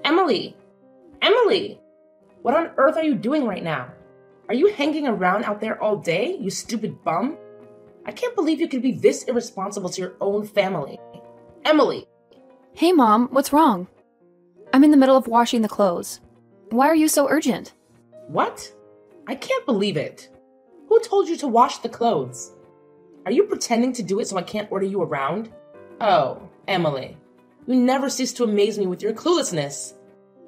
Emily! Emily! What on earth are you doing right now? Are you hanging around out there all day, you stupid bum? I can't believe you could be this irresponsible to your own family. Emily! Hey, Mom, what's wrong? I'm in the middle of washing the clothes. Why are you so urgent? What? I can't believe it. Who told you to wash the clothes? Are you pretending to do it so I can't order you around? Oh, Emily. You never cease to amaze me with your cluelessness.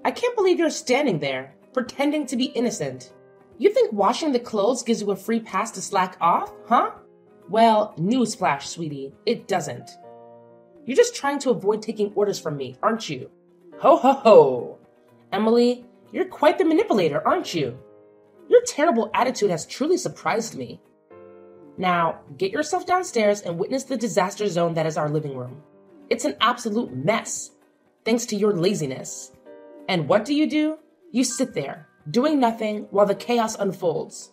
I can't believe you're standing there, pretending to be innocent. You think washing the clothes gives you a free pass to slack off, huh? Well, newsflash, sweetie, it doesn't. You're just trying to avoid taking orders from me, aren't you? Ho ho ho! Emily, you're quite the manipulator, aren't you? Your terrible attitude has truly surprised me. Now, get yourself downstairs and witness the disaster zone that is our living room. It's an absolute mess, thanks to your laziness. And what do? You sit there, doing nothing while the chaos unfolds.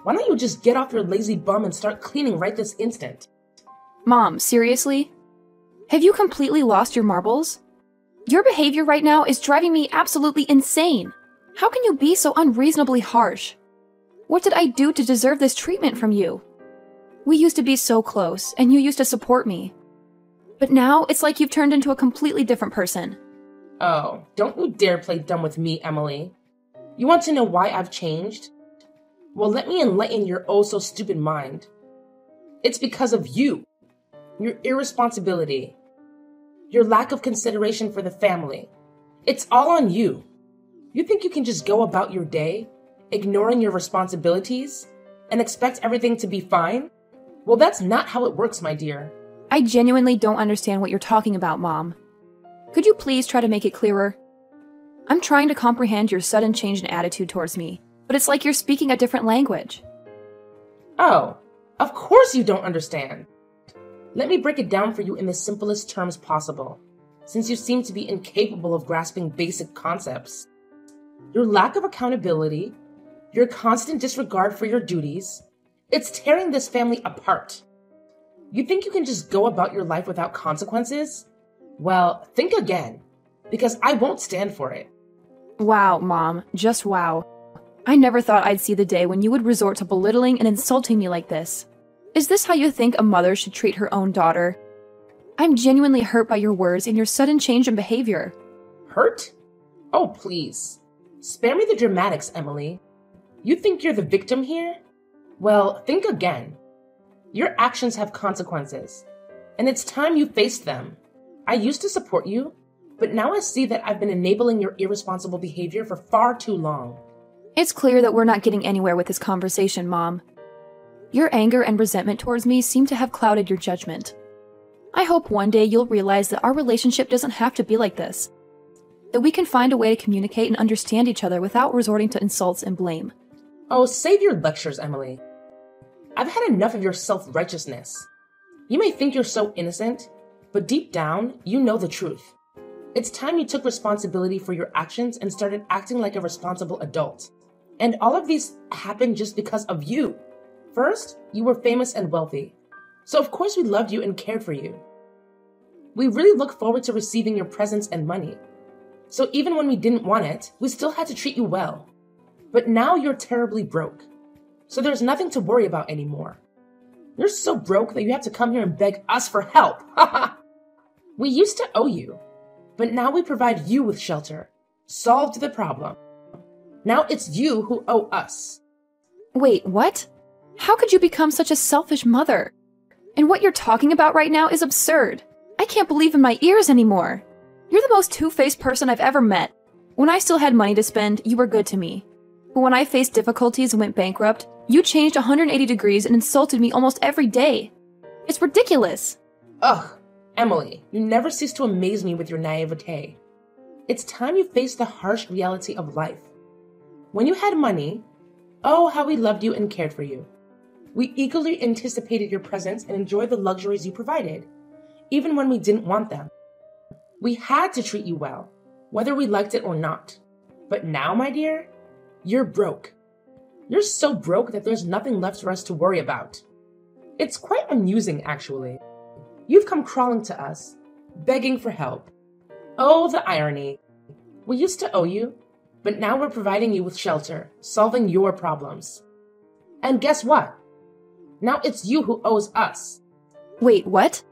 Why don't you just get off your lazy bum and start cleaning right this instant? Mom, seriously? Have you completely lost your marbles? Your behavior right now is driving me absolutely insane. How can you be so unreasonably harsh? What did I do to deserve this treatment from you? We used to be so close, and you used to support me. But now, it's like you've turned into a completely different person. Oh, don't you dare play dumb with me, Emily. You want to know why I've changed? Well, let me enlighten your oh-so-stupid mind. It's because of you. Your irresponsibility. Your lack of consideration for the family. It's all on you. You think you can just go about your day, ignoring your responsibilities, and expect everything to be fine? Well, that's not how it works, my dear. I genuinely don't understand what you're talking about, Mom. Could you please try to make it clearer? I'm trying to comprehend your sudden change in attitude towards me, but it's like you're speaking a different language. Oh, of course you don't understand. Let me break it down for you in the simplest terms possible, since you seem to be incapable of grasping basic concepts. Your lack of accountability, your constant disregard for your duties, it's tearing this family apart. You think you can just go about your life without consequences? Well, think again, because I won't stand for it. Wow, Mom, just wow. I never thought I'd see the day when you would resort to belittling and insulting me like this. Is this how you think a mother should treat her own daughter? I'm genuinely hurt by your words and your sudden change in behavior. Hurt? Oh, please. Spare me the dramatics, Emily. You think you're the victim here? Well, think again. Your actions have consequences, and it's time you faced them. I used to support you, but now I see that I've been enabling your irresponsible behavior for far too long. It's clear that we're not getting anywhere with this conversation, Mom. Your anger and resentment towards me seem to have clouded your judgment. I hope one day you'll realize that our relationship doesn't have to be like this. That we can find a way to communicate and understand each other without resorting to insults and blame. Oh, save your lectures, Emily. I've had enough of your self-righteousness. You may think you're so innocent, but deep down, you know the truth. It's time you took responsibility for your actions and started acting like a responsible adult. And all of these happened just because of you. First, you were famous and wealthy. So of course we loved you and cared for you. We really look forward to receiving your presents and money. So even when we didn't want it, we still had to treat you well. But now you're terribly broke. So there's nothing to worry about anymore. You're so broke that you have to come here and beg us for help. We used to owe you, but now we provide you with shelter. Solved the problem. Now it's you who owe us. Wait, what? How could you become such a selfish mother? And what you're talking about right now is absurd. I can't believe in my ears anymore. You're the most two-faced person I've ever met. When I still had money to spend, you were good to me. But when I faced difficulties and went bankrupt, you changed 180 degrees and insulted me almost every day. It's ridiculous. Ugh, Emily, you never cease to amaze me with your naivete. It's time you face the harsh reality of life. When you had money, oh, how we loved you and cared for you. We eagerly anticipated your presence and enjoyed the luxuries you provided, even when we didn't want them. We had to treat you well, whether we liked it or not. But now, my dear, you're broke. You're so broke that there's nothing left for us to worry about. It's quite amusing, actually. You've come crawling to us, begging for help. Oh, the irony. We used to owe you, but now we're providing you with shelter, solving your problems. And guess what? Now it's you who owes us. Wait, what?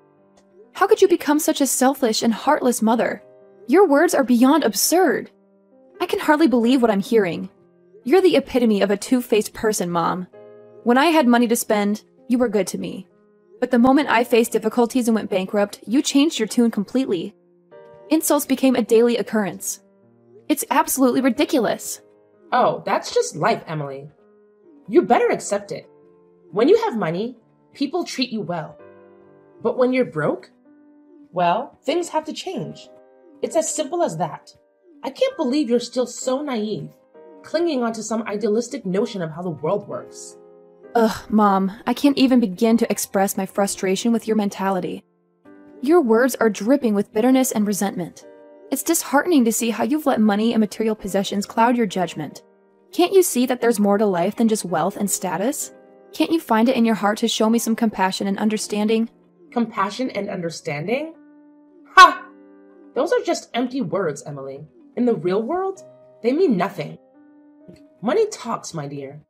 How could you become such a selfish and heartless mother? Your words are beyond absurd. I can hardly believe what I'm hearing. You're the epitome of a two-faced person, Mom. When I had money to spend, you were good to me. But the moment I faced difficulties and went bankrupt, you changed your tune completely. Insults became a daily occurrence. It's absolutely ridiculous. Oh, that's just life, Emily. You better accept it. When you have money, people treat you well. But when you're broke, well, things have to change. It's as simple as that. I can't believe you're still so naive, clinging onto some idealistic notion of how the world works. Ugh, Mom, I can't even begin to express my frustration with your mentality. Your words are dripping with bitterness and resentment. It's disheartening to see how you've let money and material possessions cloud your judgment. Can't you see that there's more to life than just wealth and status? Can't you find it in your heart to show me some compassion and understanding? Compassion and understanding? Ha! Those are just empty words, Emily. In the real world, they mean nothing. Money talks, my dear.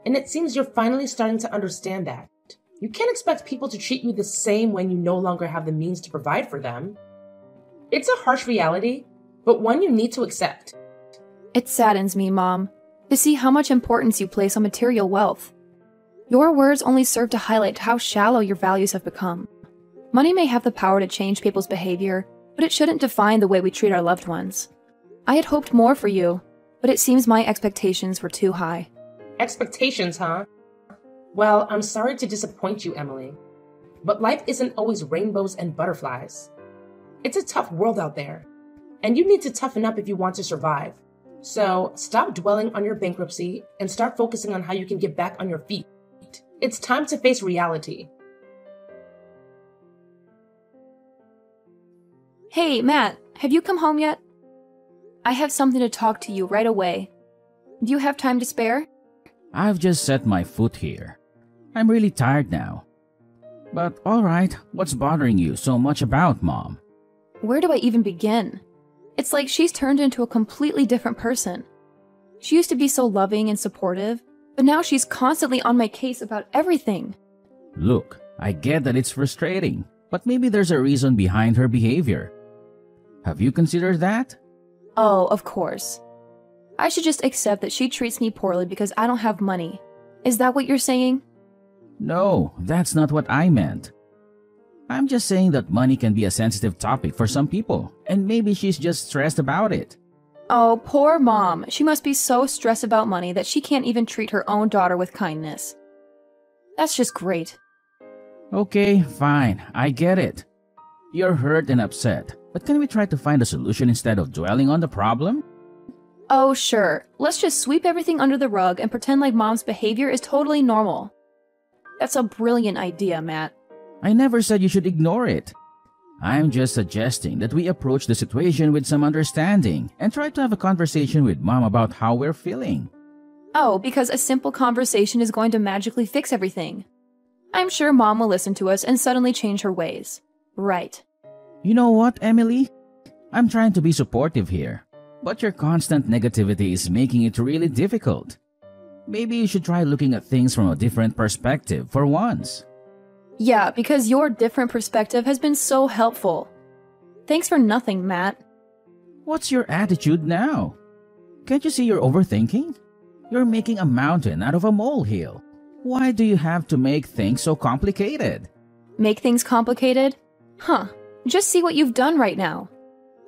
And it seems you're finally starting to understand that. You can't expect people to treat you the same when you no longer have the means to provide for them. It's a harsh reality, but one you need to accept. It saddens me, Mom, to see how much importance you place on material wealth. Your words only serve to highlight how shallow your values have become. Money may have the power to change people's behavior, but it shouldn't define the way we treat our loved ones. I had hoped more for you, but it seems my expectations were too high. Expectations, huh? Well, I'm sorry to disappoint you, Emily. But life isn't always rainbows and butterflies. It's a tough world out there, and you need to toughen up if you want to survive. So stop dwelling on your bankruptcy and start focusing on how you can get back on your feet. It's time to face reality. Hey, Matt, have you come home yet? I have something to talk to you right away. Do you have time to spare? I've just set my foot here. I'm really tired now. But alright, what's bothering you so much about Mom? Where do I even begin? It's like she's turned into a completely different person. She used to be so loving and supportive, but now she's constantly on my case about everything. Look, I get that it's frustrating, but maybe there's a reason behind her behavior. Have you considered that? Oh, of course. I should just accept that she treats me poorly because I don't have money. Is that what you're saying? No, that's not what I meant. I'm just saying that money can be a sensitive topic for some people, and maybe she's just stressed about it. Oh, poor Mom. She must be so stressed about money that she can't even treat her own daughter with kindness. That's just great. Okay, fine, I get it. You're hurt and upset, but can we try to find a solution instead of dwelling on the problem? Oh, sure. Let's just sweep everything under the rug and pretend like Mom's behavior is totally normal. That's a brilliant idea, Matt. I never said you should ignore it. I'm just suggesting that we approach the situation with some understanding and try to have a conversation with Mom about how we're feeling. Oh, because a simple conversation is going to magically fix everything. I'm sure Mom will listen to us and suddenly change her ways. Right. You know what, Emily? I'm trying to be supportive here, but your constant negativity is making it really difficult. Maybe you should try looking at things from a different perspective for once. Yeah, because your different perspective has been so helpful. Thanks for nothing, Matt. What's your attitude now? Can't you see you're overthinking? You're making a mountain out of a molehill. Why do you have to make things so complicated? Make things complicated? Huh. Just see what you've done right now.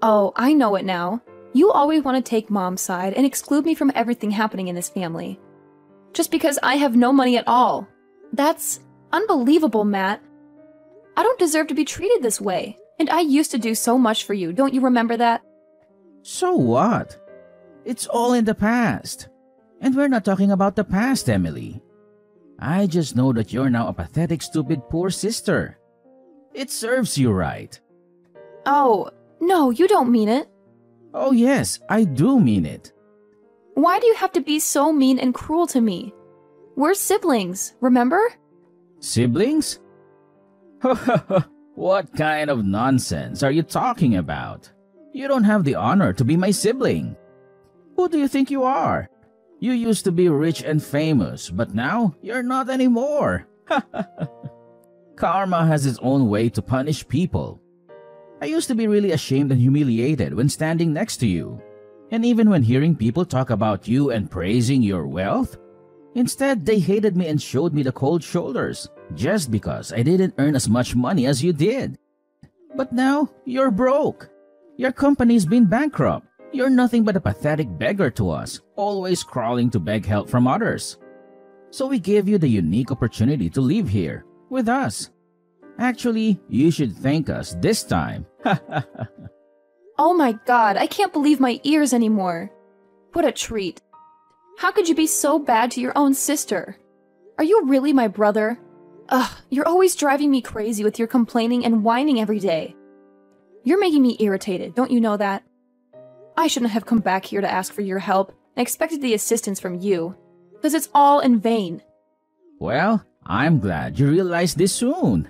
Oh, I know it now. You always want to take Mom's side and exclude me from everything happening in this family. Just because I have no money at all. That's unbelievable, Matt. I don't deserve to be treated this way. And I used to do so much for you, don't you remember that? So what? It's all in the past. And we're not talking about the past, Emily. I just know that you're now a pathetic, stupid, poor sister. It serves you right. Oh, no, you don't mean it. Oh yes, I do mean it. Why do you have to be so mean and cruel to me? We're siblings, remember? Siblings? What kind of nonsense are you talking about? You don't have the honor to be my sibling. Who do you think you are? You used to be rich and famous, but now you're not anymore. Karma has its own way to punish people. I used to be really ashamed and humiliated when standing next to you. And even when hearing people talk about you and praising your wealth, instead they hated me and showed me the cold shoulders just because I didn't earn as much money as you did. But now you're broke. Your company's been bankrupt. You're nothing but a pathetic beggar to us, always crawling to beg help from others. So we gave you the unique opportunity to live here with us. Actually, you should thank us this time. Oh my god, I can't believe my ears anymore. What a treat. How could you be so bad to your own sister? Are you really my brother? Ugh, you're always driving me crazy with your complaining and whining every day. You're making me irritated, don't you know that? I shouldn't have come back here to ask for your help and expected the assistance from you, because it's all in vain. Well, I'm glad you realized this soon.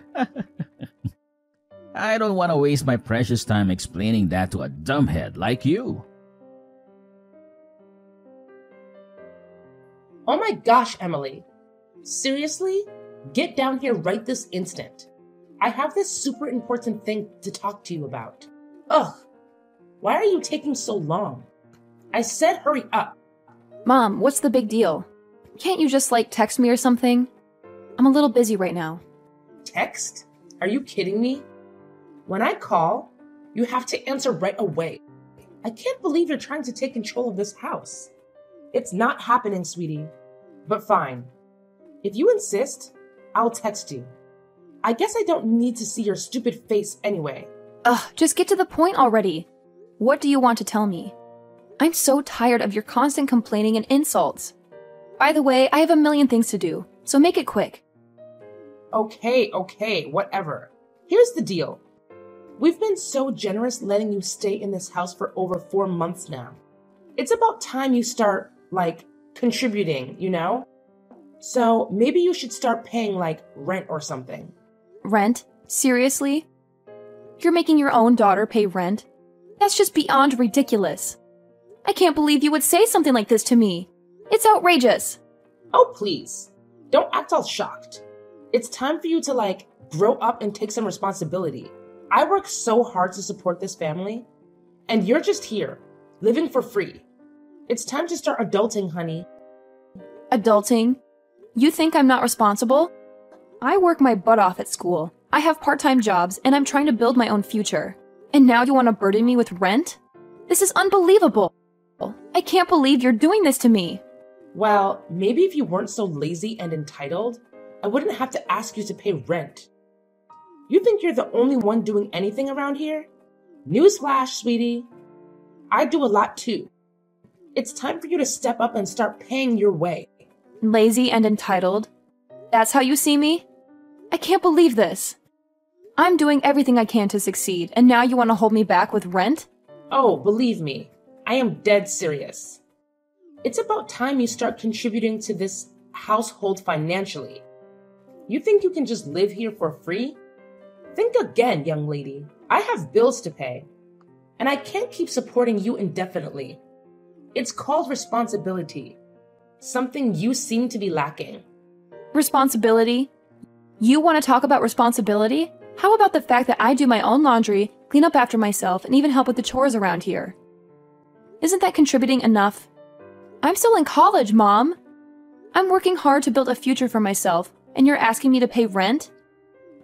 I don't want to waste my precious time explaining that to a dumbhead like you. Oh my gosh, Emily. Seriously? Get down here right this instant. I have this super important thing to talk to you about. Ugh. Why are you taking so long? I said hurry up. Mom, what's the big deal? Can't you just, text me or something? I'm a little busy right now. Text? Are you kidding me? When I call, you have to answer right away. I can't believe you're trying to take control of this house. It's not happening, sweetie. But fine. If you insist, I'll text you. I guess I don't need to see your stupid face anyway. Ugh, just get to the point already. What do you want to tell me? I'm so tired of your constant complaining and insults. By the way, I have a million things to do, so make it quick. Okay, whatever. Here's the deal. We've been so generous letting you stay in this house for over 4 months now. It's about time you start, contributing, you know? So maybe you should start paying, rent or something. Rent? Seriously? You're making your own daughter pay rent? That's just beyond ridiculous. I can't believe you would say something like this to me. It's outrageous. Oh, please. Don't act all shocked. It's time for you to, grow up and take some responsibility. I work so hard to support this family, and you're just here, living for free. It's time to start adulting, honey. Adulting? You think I'm not responsible? I work my butt off at school. I have part-time jobs, and I'm trying to build my own future. And now you want to burden me with rent? This is unbelievable. I can't believe you're doing this to me. Well, maybe if you weren't so lazy and entitled, I wouldn't have to ask you to pay rent. You think you're the only one doing anything around here? Newsflash, sweetie. I do a lot too. It's time for you to step up and start paying your way. Lazy and entitled? That's how you see me? I can't believe this. I'm doing everything I can to succeed, and now you want to hold me back with rent? Oh, believe me, I am dead serious. It's about time you start contributing to this household financially. You think you can just live here for free? Think again, young lady. I have bills to pay, and I can't keep supporting you indefinitely. It's called responsibility, something you seem to be lacking. Responsibility? You want to talk about responsibility? How about the fact that I do my own laundry, clean up after myself, and even help with the chores around here? Isn't that contributing enough? I'm still in college, Mom. I'm working hard to build a future for myself, and you're asking me to pay rent?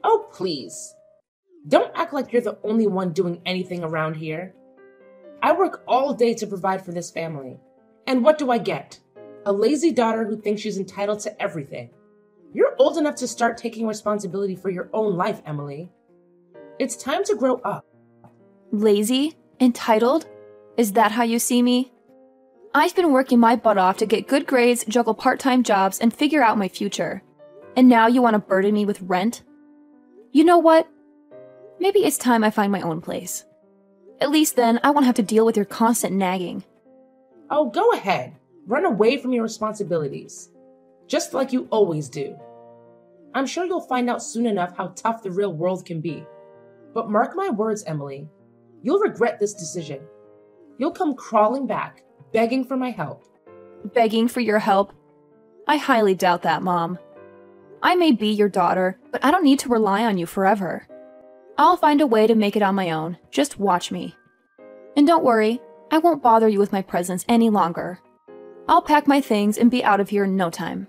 Oh, please. Don't act like you're the only one doing anything around here. I work all day to provide for this family. And what do I get? A lazy daughter who thinks she's entitled to everything. You're old enough to start taking responsibility for your own life, Emily. It's time to grow up. Lazy? Entitled? Is that how you see me? I've been working my butt off to get good grades, juggle part-time jobs, and figure out my future. And now you want to burden me with rent? You know what? Maybe it's time I find my own place. At least then, I won't have to deal with your constant nagging. Oh, go ahead. Run away from your responsibilities. Just like you always do. I'm sure you'll find out soon enough how tough the real world can be. But mark my words, Emily. You'll regret this decision. You'll come crawling back, begging for my help. Begging for your help? I highly doubt that, Mom. I may be your daughter, but I don't need to rely on you forever. I'll find a way to make it on my own. Just watch me. And don't worry, I won't bother you with my presence any longer. I'll pack my things and be out of here in no time.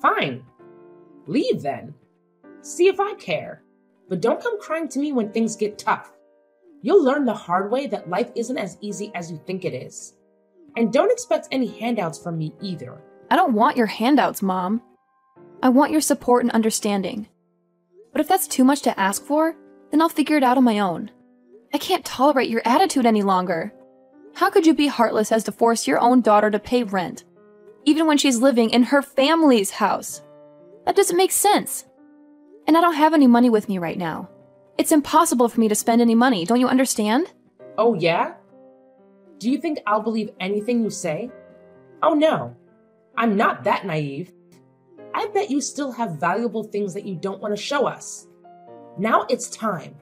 Fine. Leave then. See if I care. But don't come crying to me when things get tough. You'll learn the hard way that life isn't as easy as you think it is. And don't expect any handouts from me either. I don't want your handouts, Mom. I want your support and understanding. But if that's too much to ask for, then I'll figure it out on my own. I can't tolerate your attitude any longer. How could you be heartless as to force your own daughter to pay rent, even when she's living in her family's house? That doesn't make sense. And I don't have any money with me right now. It's impossible for me to spend any money, don't you understand? Oh, yeah? Do you think I'll believe anything you say? Oh, no. I'm not that naive. I bet you still have valuable things that you don't want to show us. Now it's time.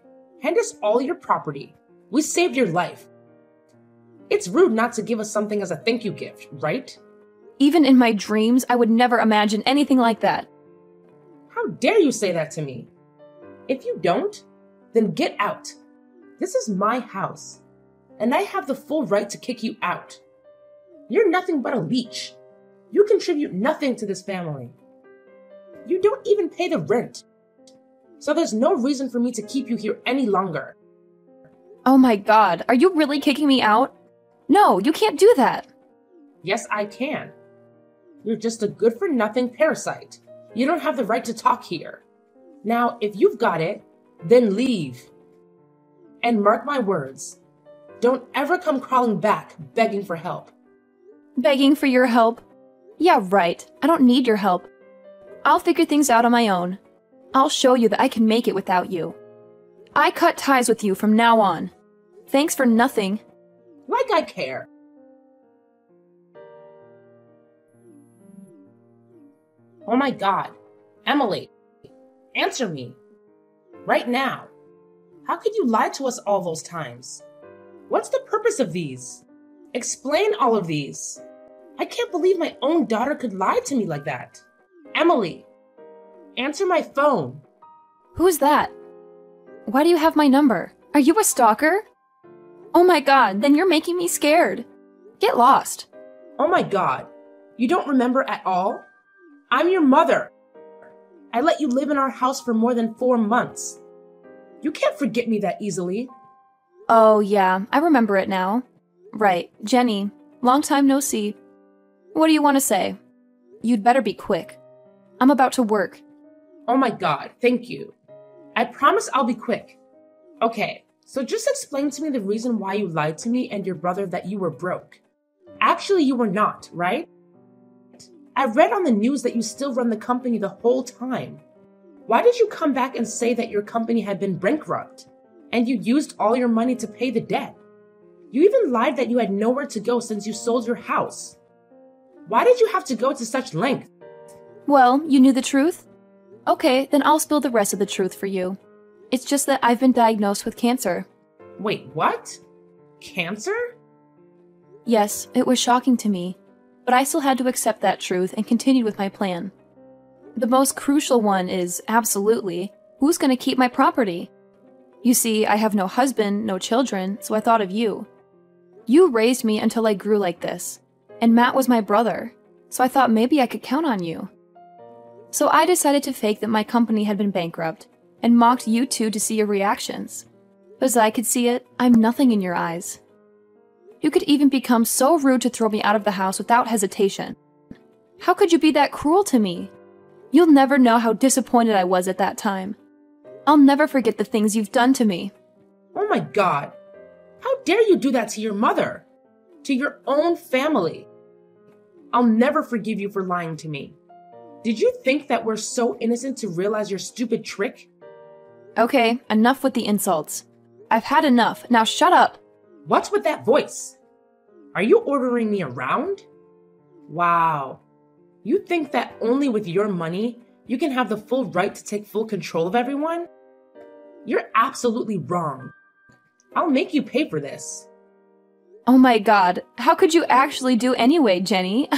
Hand us all your property. We saved your life. It's rude not to give us something as a thank you gift, right? Even in my dreams, I would never imagine anything like that. How dare you say that to me? If you don't, then get out. This is my house, and I have the full right to kick you out. You're nothing but a leech. You contribute nothing to this family. You don't even pay the rent. So there's no reason for me to keep you here any longer. Oh my God, are you really kicking me out? No, you can't do that. Yes, I can. You're just a good-for-nothing parasite. You don't have the right to talk here. Now, if you've got it, then leave. And mark my words, don't ever come crawling back begging for help. Begging for your help? Yeah, right. I don't need your help. I'll figure things out on my own. I'll show you that I can make it without you. I cut ties with you from now on. Thanks for nothing. Like I care. Oh my God. Emily, answer me. Right now. How could you lie to us all those times? What's the purpose of these? Explain all of these. I can't believe my own daughter could lie to me like that. Emily, answer my phone. Who's that? Why do you have my number? Are you a stalker? Oh my God, then you're making me scared. Get lost. Oh my God, you don't remember at all? I'm your mother. I let you live in our house for more than 4 months. You can't forget me that easily. Oh yeah, I remember it now. Right, Jenny, long time no see. What do you want to say? You'd better be quick. I'm about to work. Oh my God, thank you. I promise I'll be quick. Okay, so just explain to me the reason why you lied to me and your brother that you were broke. Actually, you were not, right? I read on the news that you still run the company the whole time. Why did you come back and say that your company had been bankrupt and you used all your money to pay the debt? You even lied that you had nowhere to go since you sold your house. Why did you have to go to such length? Well, you knew the truth? Okay, then I'll spill the rest of the truth for you. It's just that I've been diagnosed with cancer. Wait, what? Cancer? Yes, it was shocking to me, but I still had to accept that truth and continued with my plan. The most crucial one is, absolutely, who's going to keep my property? You see, I have no husband, no children, so I thought of you. You raised me until I grew like this, and Matt was my brother, so I thought maybe I could count on you. So I decided to fake that my company had been bankrupt, and mocked you two to see your reactions. As I could see it, I'm nothing in your eyes. You could even become so rude to throw me out of the house without hesitation. How could you be that cruel to me? You'll never know how disappointed I was at that time. I'll never forget the things you've done to me. Oh my God. How dare you do that to your mother? To your own family? I'll never forgive you for lying to me. Did you think that we're so innocent to realize your stupid trick? Okay, enough with the insults. I've had enough. Now shut up. What's with that voice? Are you ordering me around? Wow. You think that only with your money, you can have the full right to take full control of everyone? You're absolutely wrong. I'll make you pay for this. Oh my god, how could you actually do anyway, Jenny?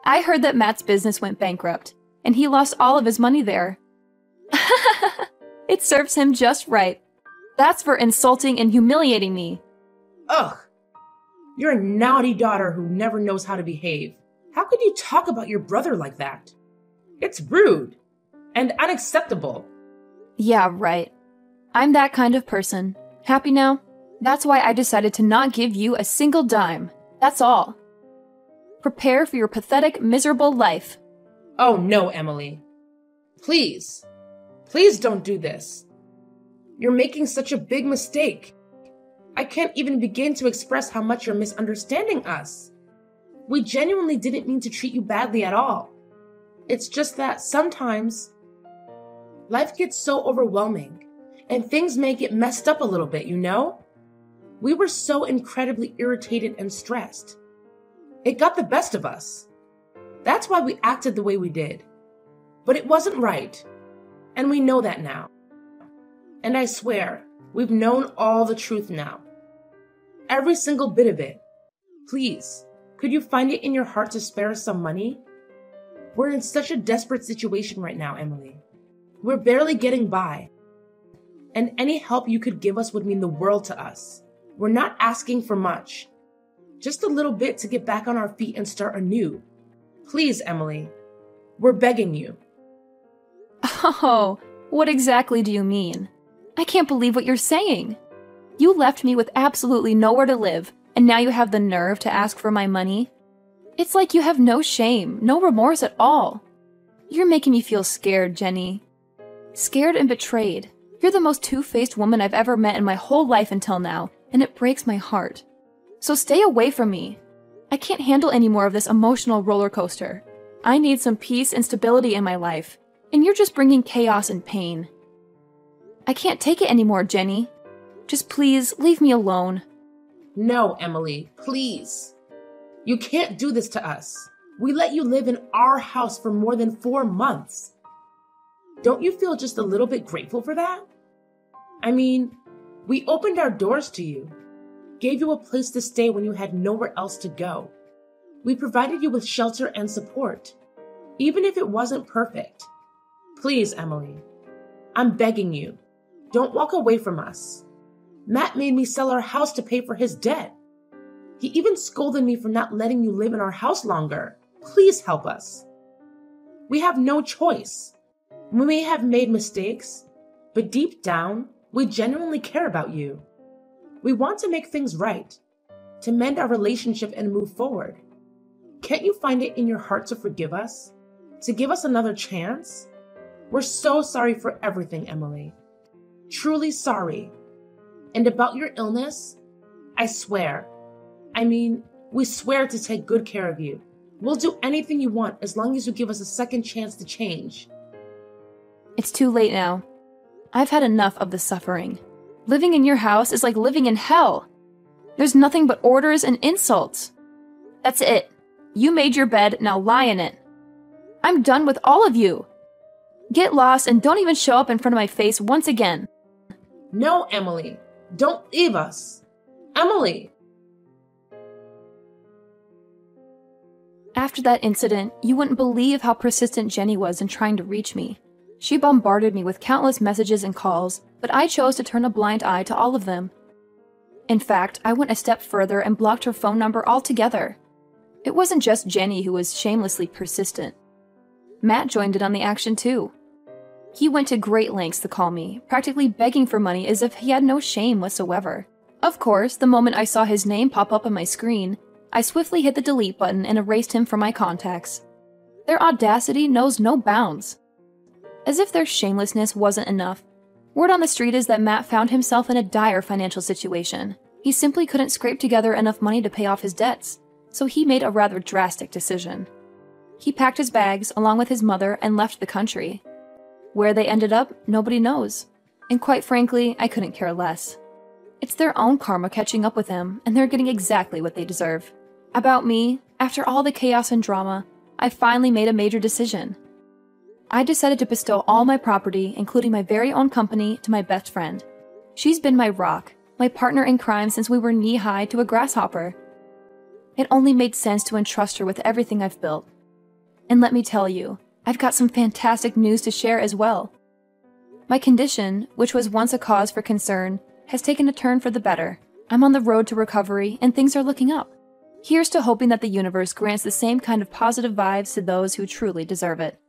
I heard that Matt's business went bankrupt, and he lost all of his money there. It serves him just right. That's for insulting and humiliating me. Ugh! You're a naughty daughter who never knows how to behave. How could you talk about your brother like that? It's rude and unacceptable. Yeah, right. I'm that kind of person. Happy now? That's why I decided to not give you a single dime. That's all. Prepare for your pathetic, miserable life. Oh no, Emily. Please. Please don't do this. You're making such a big mistake. I can't even begin to express how much you're misunderstanding us. We genuinely didn't mean to treat you badly at all. It's just that sometimes life gets so overwhelming and things may get messed up a little bit, you know? We were so incredibly irritated and stressed. It got the best of us. That's why we acted the way we did. But it wasn't right. And we know that now. And I swear, we've known all the truth now. Every single bit of it. Please, could you find it in your heart to spare us some money? We're in such a desperate situation right now, Emily. We're barely getting by. And any help you could give us would mean the world to us. We're not asking for much. Just a little bit to get back on our feet and start anew. Please, Emily. We're begging you. Oh, what exactly do you mean? I can't believe what you're saying. You left me with absolutely nowhere to live, and now you have the nerve to ask for my money? It's like you have no shame, no remorse at all. You're making me feel scared, Jenny. Scared and betrayed. You're the most two-faced woman I've ever met in my whole life until now, and it breaks my heart. So stay away from me. I can't handle any more of this emotional roller coaster. I need some peace and stability in my life, and you're just bringing chaos and pain. I can't take it anymore, Jenny. Just please, leave me alone. No, Emily, please. You can't do this to us. We let you live in our house for more than 4 months. Don't you feel just a little bit grateful for that? I mean, we opened our doors to you, gave you a place to stay when you had nowhere else to go. We provided you with shelter and support, even if it wasn't perfect. Please, Emily, I'm begging you, don't walk away from us. Matt made me sell our house to pay for his debt. He even scolded me for not letting you live in our house longer. Please help us. We have no choice. We may have made mistakes, but deep down, we genuinely care about you. We want to make things right, to mend our relationship and move forward. Can't you find it in your heart to forgive us? To give us another chance? We're so sorry for everything, Emily. Truly sorry. And about your illness, I swear. We swear to take good care of you. We'll do anything you want as long as you give us a second chance to change. It's too late now. I've had enough of the suffering. Living in your house is like living in hell. There's nothing but orders and insults. That's it. You made your bed, now lie in it. I'm done with all of you. Get lost and don't even show up in front of my face once again. No, Emily. Don't leave us. Emily! After that incident, you wouldn't believe how persistent Jenny was in trying to reach me. She bombarded me with countless messages and calls, but I chose to turn a blind eye to all of them. In fact, I went a step further and blocked her phone number altogether. It wasn't just Jenny who was shamelessly persistent. Matt joined in on the action too. He went to great lengths to call me, practically begging for money as if he had no shame whatsoever. Of course, the moment I saw his name pop up on my screen, I swiftly hit the delete button and erased him from my contacts. Their audacity knows no bounds. As if their shamelessness wasn't enough, word on the street is that Matt found himself in a dire financial situation. He simply couldn't scrape together enough money to pay off his debts, so he made a rather drastic decision. He packed his bags along with his mother and left the country. Where they ended up, nobody knows. And quite frankly, I couldn't care less. It's their own karma catching up with them, and they're getting exactly what they deserve. About me, after all the chaos and drama, I finally made a major decision. I decided to bestow all my property, including my very own company, to my best friend. She's been my rock, my partner in crime since we were knee-high to a grasshopper. It only made sense to entrust her with everything I've built. And let me tell you, I've got some fantastic news to share as well. My condition, which was once a cause for concern, has taken a turn for the better. I'm on the road to recovery, and things are looking up. Here's to hoping that the universe grants the same kind of positive vibes to those who truly deserve it.